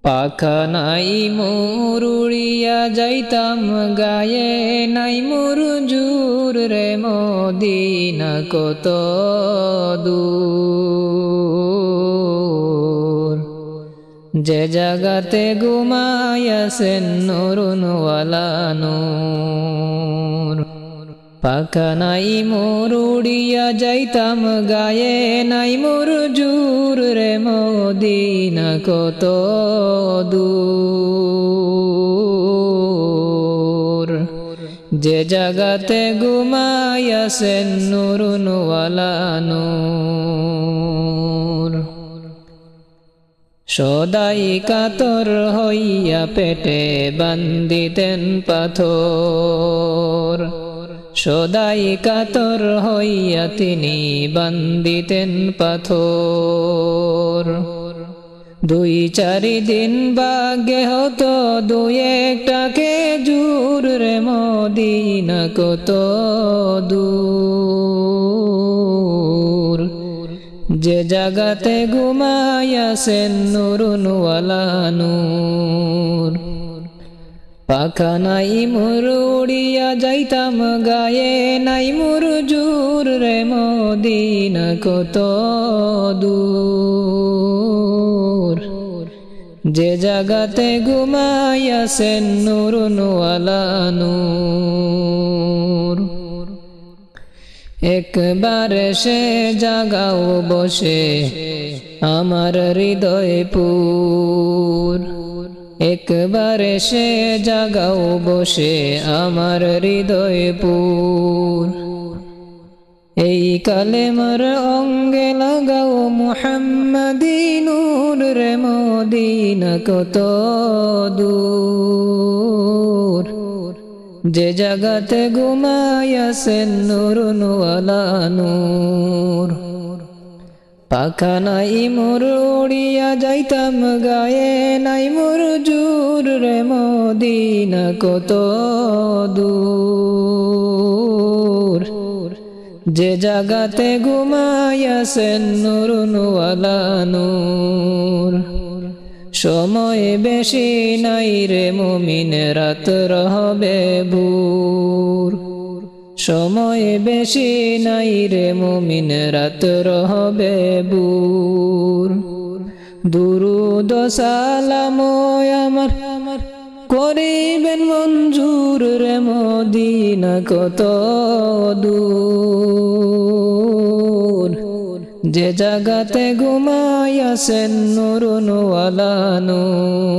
পাখা নাই মোর উড়িয়া যাইতাম গায়ে নাই মোর জুর রে মদিনা কত দূর। যে জাগাতে ঘুমাইয়াছেন নুরুনওয়ালা নূর। পাখা নাই মোর উড়িয়া যাইতাম গায়ে নাই মোর জুর রে মদিনা কত দূর। যে জাগাতে ঘুমাইয়াছেন নুরুনওয়ালা নূর। সদাই কাতর হইয়া পেটে বান্দিতেন পাথর। সদাই কাতর হইয়া তিনি বান্দিতেন পাথর। 2-4 দিন বাগে হতো 2-1টা খেজুর রে মদিনা কত দূর। যে জাগাতে ঘুমাইয়াছেন নুরুনওয়ালা নূর। পাখা নাই মোর উড়িয়া যাইতাম গায়ে নাই মোর জুর রে মদিনা কত দূর। যে জাগাতে ঘুমাইয়াছেন নুরুনওয়ালা নূর। একবার সে জাগাও বসে আমার হৃদয়পুর। একবার সে জাগাও বসে আমার হৃদয়পুর। এই কালেমার অঙ্গে লাগাও মুহাম্মাদি নূর রে মদিনা কত দূর। যে জাগাতে ঘুমাইয়াছেন নুরুনওয়ালা নূর। পাখা নাই মোর উড়িয়া যাইতাম গায়ে নাই মোর জুর রে মদিনা কত দূর। যে জাগাতে ঘুমাইয়াছেন নুরুনওয়ালা নূর। সময় বেশি নাই রে মুমিন রাত রহবে ভোর। সময় বেশি নাই রে মুমিন রাত রহবে ভোর। দুরুদ সালাম আমার করিবেন মঞ্জুর রে মদিনা কত দূর। যে জাগাতে ঘুমাইয়াছেন নুরুনওয়ালা নূর।